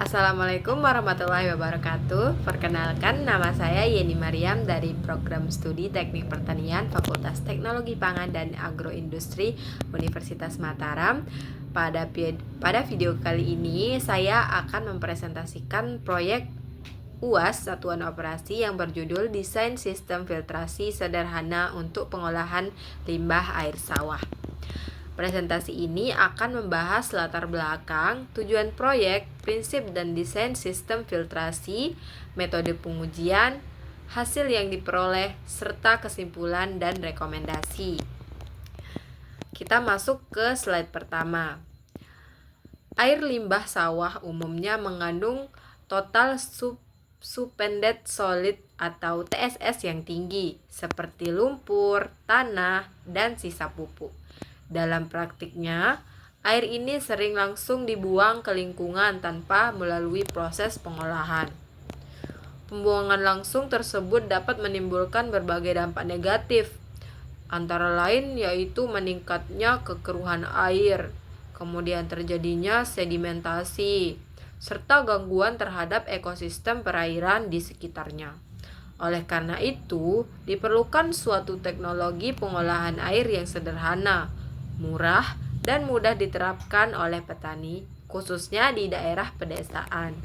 Assalamualaikum warahmatullahi wabarakatuh. Perkenalkan, nama saya Yeni Mariam dari Program Studi Teknik Pertanian Fakultas Teknologi Pangan dan Agroindustri Universitas Mataram. Pada video kali ini saya akan mempresentasikan proyek UAS Satuan Operasi yang berjudul Desain Sistem Filtrasi Sederhana untuk Pengolahan Limbah Air Sawah. Presentasi ini akan membahas latar belakang, tujuan proyek, prinsip dan desain sistem filtrasi, metode pengujian, hasil yang diperoleh, serta kesimpulan dan rekomendasi. Kita masuk ke slide pertama. Air limbah sawah umumnya mengandung total suspended solid atau TSS yang tinggi, seperti lumpur, tanah, dan sisa pupuk. Dalam praktiknya, air ini sering langsung dibuang ke lingkungan tanpa melalui proses pengolahan. Pembuangan langsung tersebut dapat menimbulkan berbagai dampak negatif, antara lain yaitu meningkatnya kekeruhan air, kemudian terjadinya sedimentasi, serta gangguan terhadap ekosistem perairan di sekitarnya. Oleh karena itu, diperlukan suatu teknologi pengolahan air yang sederhana, murah, dan mudah diterapkan oleh petani, khususnya di daerah pedesaan.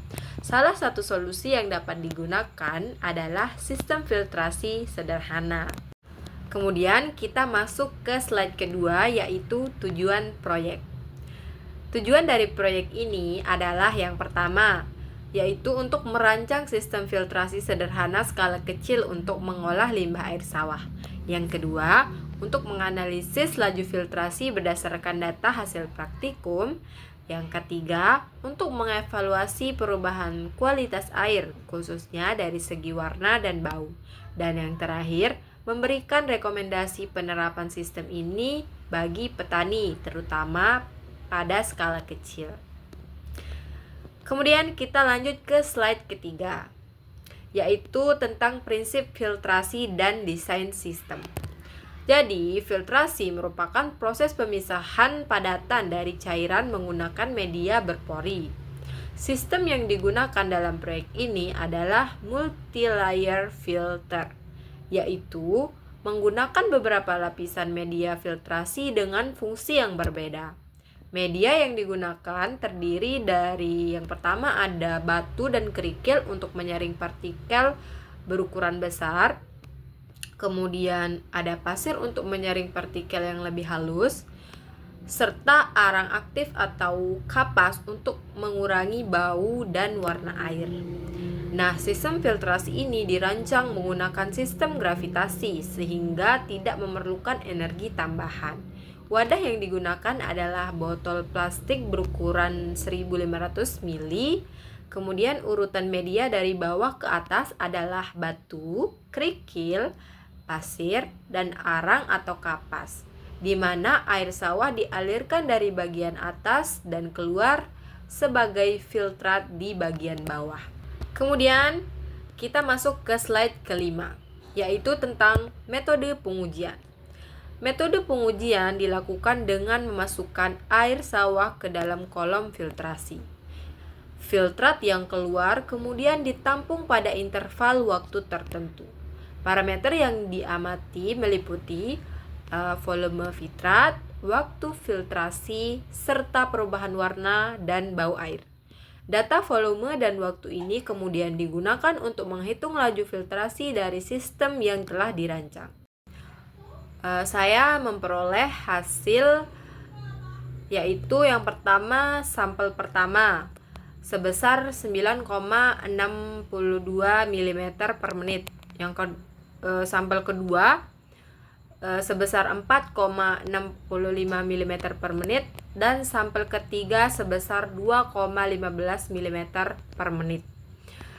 Salah satu solusi yang dapat digunakan adalah sistem filtrasi sederhana. Kemudian kita masuk ke slide kedua, yaitu tujuan proyek. Tujuan dari proyek ini adalah yang pertama, yaitu untuk merancang sistem filtrasi sederhana skala kecil untuk mengolah limbah air sawah. Yang kedua, untuk menganalisis laju filtrasi berdasarkan data hasil praktikum. Yang ketiga, untuk mengevaluasi perubahan kualitas air, khususnya dari segi warna dan bau. Dan yang terakhir, memberikan rekomendasi penerapan sistem ini bagi petani, terutama pada skala kecil. Kemudian kita lanjut ke slide ketiga, yaitu tentang prinsip filtrasi dan desain sistem. Jadi, filtrasi merupakan proses pemisahan padatan dari cairan menggunakan media berpori. Sistem yang digunakan dalam proyek ini adalah multi-layer filter, yaitu menggunakan beberapa lapisan media filtrasi dengan fungsi yang berbeda. Media yang digunakan terdiri dari yang pertama ada batu dan kerikil untuk menyaring partikel berukuran besar. Kemudian ada pasir untuk menyaring partikel yang lebih halus, serta arang aktif atau kapas untuk mengurangi bau dan warna air. Nah, sistem filtrasi ini dirancang menggunakan sistem gravitasi sehingga tidak memerlukan energi tambahan. Wadah yang digunakan adalah botol plastik berukuran 1500 ml. Kemudian urutan media dari bawah ke atas adalah batu, kerikil, pasir, dan arang atau kapas, di mana air sawah dialirkan dari bagian atas dan keluar sebagai filtrat di bagian bawah. Kemudian kita masuk ke slide kelima, yaitu tentang metode pengujian. Metode pengujian dilakukan dengan memasukkan air sawah ke dalam kolom filtrasi. Filtrat yang keluar kemudian ditampung pada interval waktu tertentu. Parameter yang diamati meliputi volume filtrat, waktu filtrasi, serta perubahan warna dan bau air. Data volume dan waktu ini kemudian digunakan untuk menghitung laju filtrasi dari sistem yang telah dirancang. Saya memperoleh hasil, yaitu yang pertama, sampel pertama sebesar 9,62 mm per menit. Sampel kedua sebesar 4,65 mm per menit, dan sampel ketiga sebesar 2,15 mm per menit.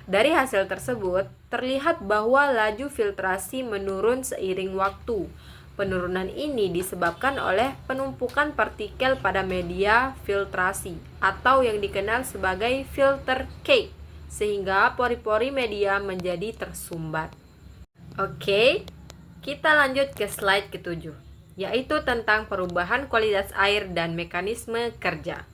Dari hasil tersebut, terlihat bahwa laju filtrasi menurun seiring waktu. Penurunan ini disebabkan oleh penumpukan partikel pada media filtrasi atau yang dikenal sebagai filter cake, sehingga pori-pori media menjadi tersumbat. Oke, kita lanjut ke slide ke-7, yaitu tentang perubahan kualitas air dan mekanisme kerja.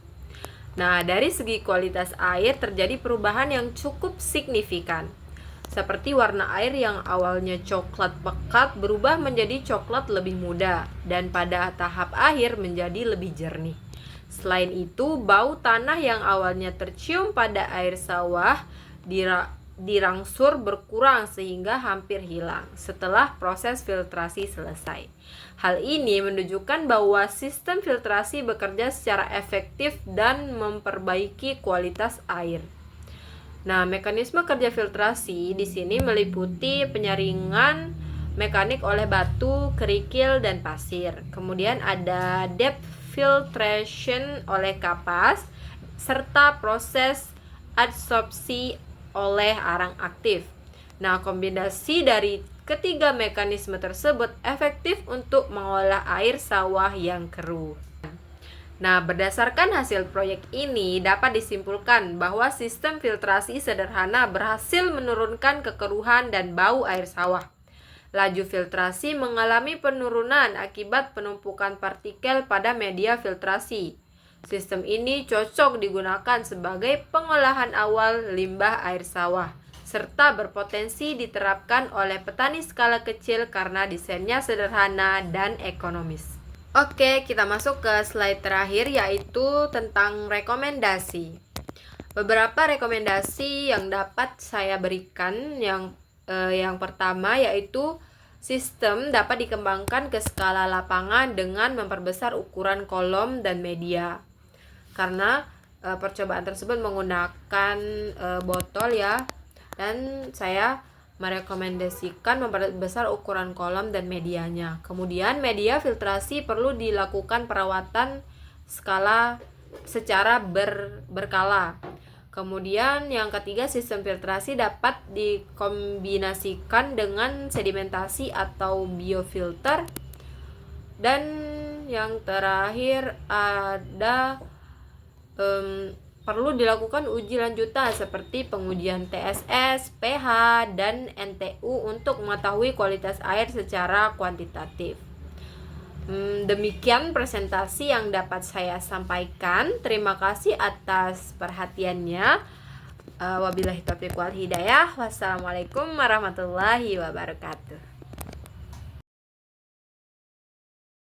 Nah, dari segi kualitas air terjadi perubahan yang cukup signifikan. Seperti warna air yang awalnya coklat pekat berubah menjadi coklat lebih muda dan pada tahap akhir menjadi lebih jernih. Selain itu, bau tanah yang awalnya tercium pada air sawah dirangsur berkurang sehingga hampir hilang setelah proses filtrasi selesai. Hal ini menunjukkan bahwa sistem filtrasi bekerja secara efektif dan memperbaiki kualitas air. Nah, mekanisme kerja filtrasi di sini meliputi penyaringan mekanik oleh batu, kerikil, dan pasir. Kemudian ada depth filtration oleh kapas serta proses adsorpsi oleh arang aktif. Nah, kombinasi dari ketiga mekanisme tersebut efektif untuk mengolah air sawah yang keruh. Nah, berdasarkan hasil proyek ini dapat disimpulkan bahwa sistem filtrasi sederhana berhasil menurunkan kekeruhan dan bau air sawah. Laju filtrasi mengalami penurunan akibat penumpukan partikel pada media filtrasi. Sistem ini cocok digunakan sebagai pengolahan awal limbah air sawah, serta berpotensi diterapkan oleh petani skala kecil karena desainnya sederhana dan ekonomis. Oke, kita masuk ke slide terakhir yaitu tentang rekomendasi. Beberapa rekomendasi yang dapat saya berikan yang pertama yaitu sistem dapat dikembangkan ke skala lapangan dengan memperbesar ukuran kolom dan media. Karena percobaan tersebut menggunakan botol ya, dan saya merekomendasikan memperbesar ukuran kolom dan medianya. Kemudian media filtrasi perlu dilakukan perawatan secara berkala. Kemudian yang ketiga, sistem filtrasi dapat dikombinasikan dengan sedimentasi atau biofilter. Dan yang terakhir ada perlu dilakukan uji lanjutan seperti pengujian TSS, pH, dan NTU untuk mengetahui kualitas air secara kuantitatif. Demikian presentasi yang dapat saya sampaikan. Terima kasih atas perhatiannya. Wabillahi taufiq wal hidayah. Wassalamualaikum warahmatullahi wabarakatuh.